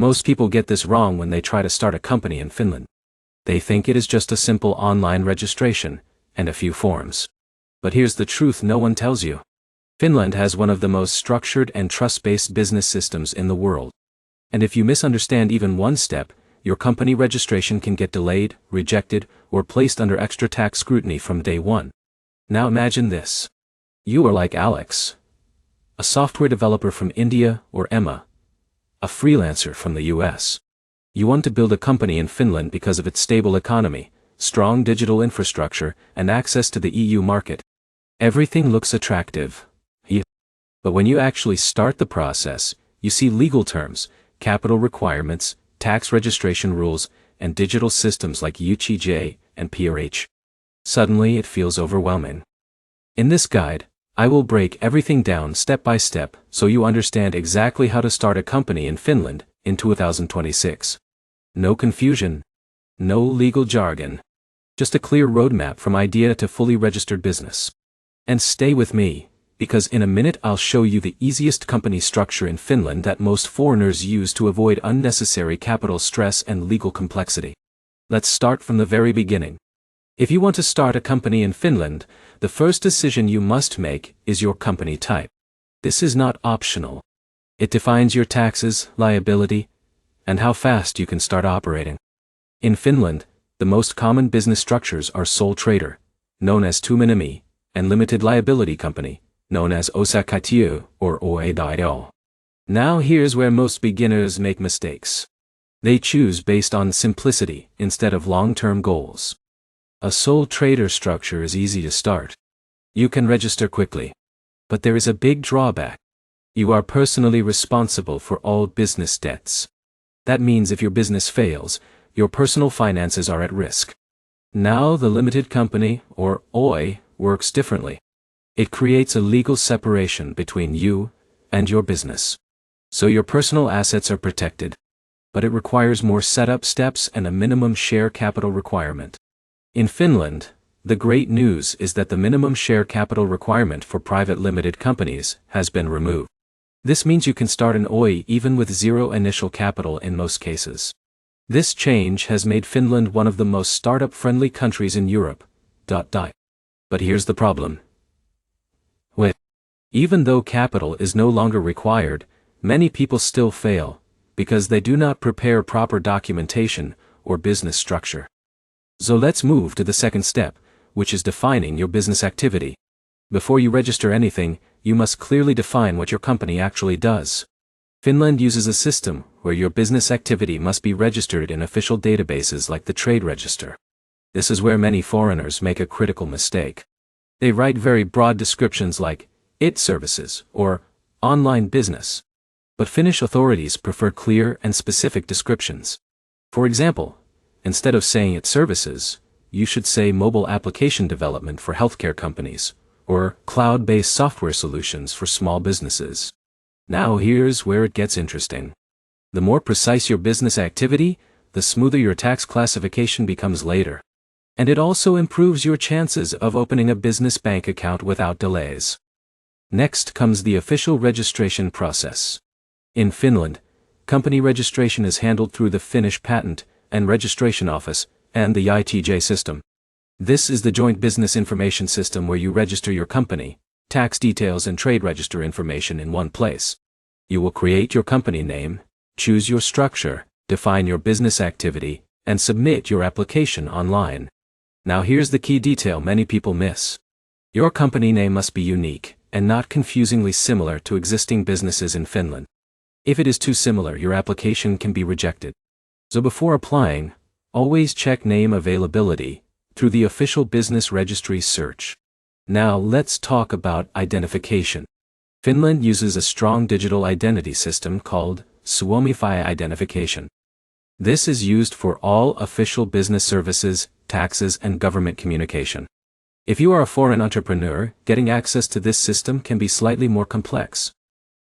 Most people get this wrong when they try to start a company in Finland. They think it is just a simple online registration and a few forms. But here's the truth no one tells you. Finland has one of the most structured and trust-based business systems in the world. And if you misunderstand even one step, your company registration can get delayed, rejected, or placed under extra tax scrutiny from day one. Now imagine this. You are like Alex, a software developer from India, or Emma, a freelancer from the US. You want to build a company in Finland because of its stable economy, strong digital infrastructure, and access to the EU market. Everything looks attractive. But when you actually start the process, you see legal terms, capital requirements, tax registration rules, and digital systems like UTJ and PRH. Suddenly it feels overwhelming. In this guide, I will break everything down step by step so you understand exactly how to start a company in Finland in 2026. No confusion, no legal jargon, just a clear roadmap from idea to fully registered business. And stay with me, because in a minute I'll show you the easiest company structure in Finland that most foreigners use to avoid unnecessary capital stress and legal complexity. Let's start from the very beginning. If you want to start a company in Finland, the first decision you must make is your company type. This is not optional. It defines your taxes, liability, and how fast you can start operating. In Finland, the most common business structures are sole trader, known as Tuminimi, and limited liability company, known as osakeyhtiö or OA.io. Now here's where most beginners make mistakes. They choose based on simplicity instead of long-term goals. A sole trader structure is easy to start. You can register quickly. But there is a big drawback. You are personally responsible for all business debts. That means if your business fails, your personal finances are at risk. Now the limited company, or OI, works differently. It creates a legal separation between you and your business. So your personal assets are protected. But it requires more setup steps and a minimum share capital requirement. In Finland, the great news is that the minimum share capital requirement for private limited companies has been removed. This means you can start an OI even with zero initial capital in most cases. This change has made Finland one of the most startup-friendly countries in Europe. But here's the problem. Even though capital is no longer required, many people still fail, because they do not prepare proper documentation or business structure. So let's move to the second step, which is defining your business activity. Before you register anything, you must clearly define what your company actually does. Finland uses a system where your business activity must be registered in official databases like the trade register. This is where many foreigners make a critical mistake. They write very broad descriptions like IT services or online business. But Finnish authorities prefer clear and specific descriptions. For example, instead of saying IT services, you should say mobile application development for healthcare companies, or cloud-based software solutions for small businesses. Now here's where it gets interesting. The more precise your business activity, the smoother your tax classification becomes later. And it also improves your chances of opening a business bank account without delays. Next comes the official registration process. In Finland, company registration is handled through the Finnish Patent and Registration Office and the ITJ system. This is the joint business information system where you register your company, tax details and trade register information in one place. You will create your company name, choose your structure, define your business activity, and submit your application online. Now here's the key detail many people miss. Your company name must be unique and not confusingly similar to existing businesses in Finland. If it is too similar, your application can be rejected. So before applying, always check name availability through the official business registry search. Now let's talk about identification. Finland uses a strong digital identity system called Suomi-Fi identification. This is used for all official business services, taxes, and government communication. If you are a foreign entrepreneur, getting access to this system can be slightly more complex.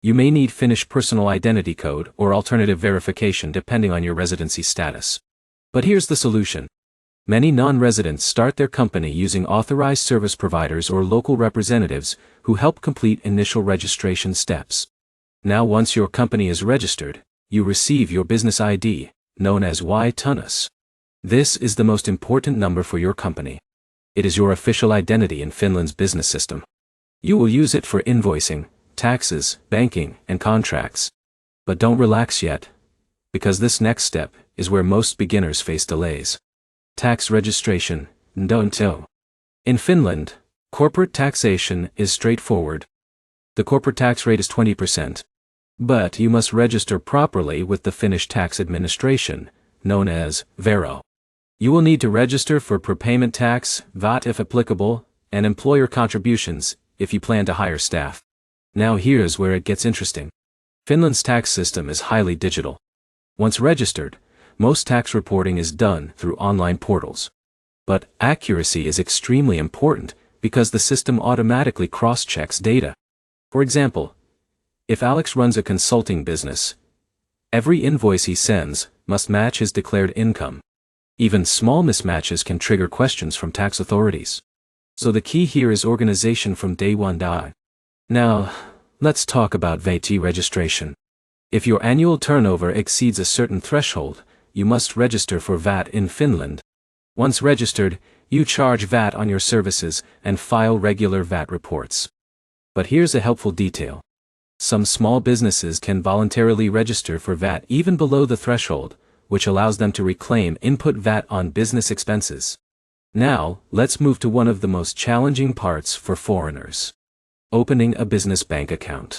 You may need Finnish personal identity code or alternative verification depending on your residency status. But here's the solution. Many non-residents start their company using authorized service providers or local representatives who help complete initial registration steps. Now once your company is registered, you receive your business ID, known as Y-Tunnus. This is the most important number for your company. It is your official identity in Finland's business system. You will use it for invoicing, taxes, banking, and contracts. But don't relax yet, because this next step is where most beginners face delays. Tax registration, don't. In Finland, corporate taxation is straightforward. The corporate tax rate is 20%. But you must register properly with the Finnish tax administration, known as Vero. You will need to register for prepayment tax, VAT if applicable, and employer contributions if you plan to hire staff. Now here's where it gets interesting. Finland's tax system is highly digital. Once registered, most tax reporting is done through online portals. But accuracy is extremely important because the system automatically cross-checks data. For example, if Alex runs a consulting business, every invoice he sends must match his declared income. Even small mismatches can trigger questions from tax authorities. So the key here is organization from day one. Now, let's talk about VAT registration. If your annual turnover exceeds a certain threshold, you must register for VAT in Finland. Once registered, you charge VAT on your services and file regular VAT reports. But here's a helpful detail. Some small businesses can voluntarily register for VAT even below the threshold, which allows them to reclaim input VAT on business expenses. Now, let's move to one of the most challenging parts for foreigners. Opening a business bank account.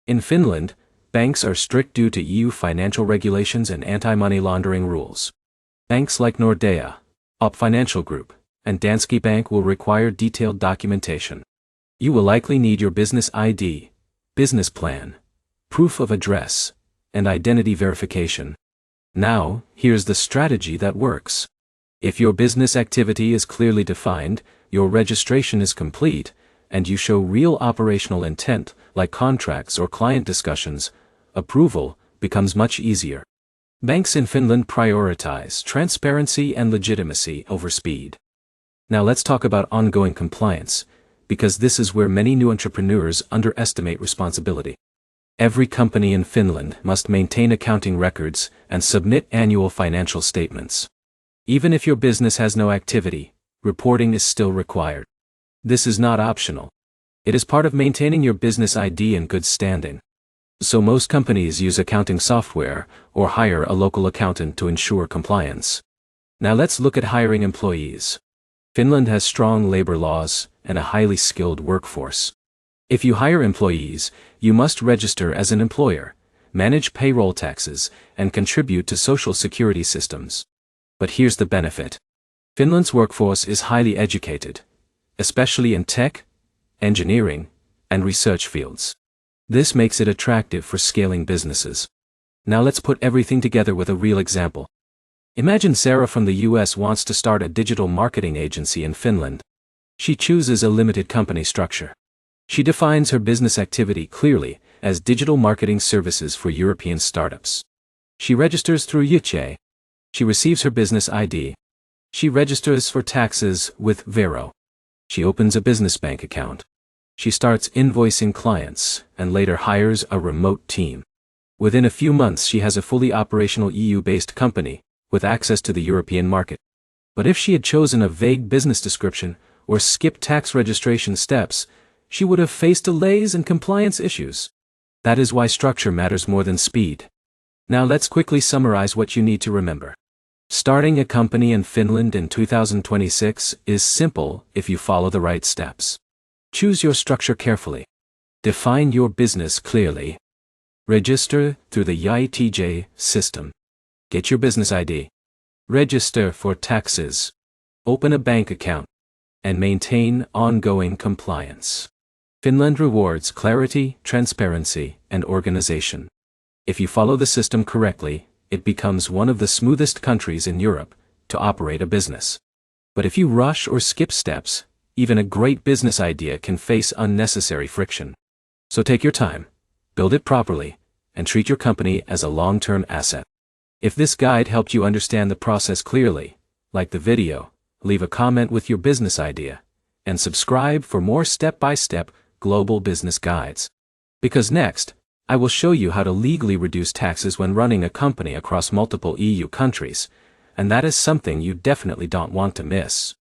In Finland, banks are strict due to EU financial regulations and anti-money laundering rules. Banks like Nordea, OP Financial Group, and Danske Bank will require detailed documentation. You will likely need your business ID, business plan, proof of address, and identity verification. Now, here's the strategy that works. If your business activity is clearly defined, your registration is complete, and you show real operational intent, like contracts or client discussions, approval becomes much easier. Banks in Finland prioritize transparency and legitimacy over speed. Now let's talk about ongoing compliance, because this is where many new entrepreneurs underestimate responsibility. Every company in Finland must maintain accounting records and submit annual financial statements. Even if your business has no activity, reporting is still required. This is not optional. It is part of maintaining your business ID in good standing. So most companies use accounting software or hire a local accountant to ensure compliance. Now let's look at hiring employees. Finland has strong labor laws and a highly skilled workforce. If you hire employees, you must register as an employer, manage payroll taxes, and contribute to social security systems. But here's the benefit. Finland's workforce is highly educated, especially in tech, engineering, and research fields. This makes it attractive for scaling businesses. Now let's put everything together with a real example. Imagine Sarah from the US wants to start a digital marketing agency in Finland. She chooses a limited company structure. She defines her business activity clearly as digital marketing services for European startups. She registers through YITCHE. She receives her business ID. She registers for taxes with Vero. She opens a business bank account. She starts invoicing clients and later hires a remote team. Within a few months she has a fully operational EU-based company with access to the European market. But if she had chosen a vague business description or skipped tax registration steps, she would have faced delays and compliance issues. That is why structure matters more than speed. Now let's quickly summarize what you need to remember. Starting a company in Finland in 2026 is simple if you follow the right steps. Choose your structure carefully. Define your business clearly. Register through the YITJ system. Get your business ID. Register for taxes. Open a bank account. And maintain ongoing compliance. Finland rewards clarity, transparency, and organization. If you follow the system correctly, it becomes one of the smoothest countries in Europe to operate a business. But if you rush or skip steps, even a great business idea can face unnecessary friction. So take your time, build it properly, and treat your company as a long-term asset. If this guide helped you understand the process clearly, like the video, leave a comment with your business idea, and subscribe for more step-by-step global business guides. Because next, I will show you how to legally reduce taxes when running a company across multiple EU countries, and that is something you definitely don't want to miss.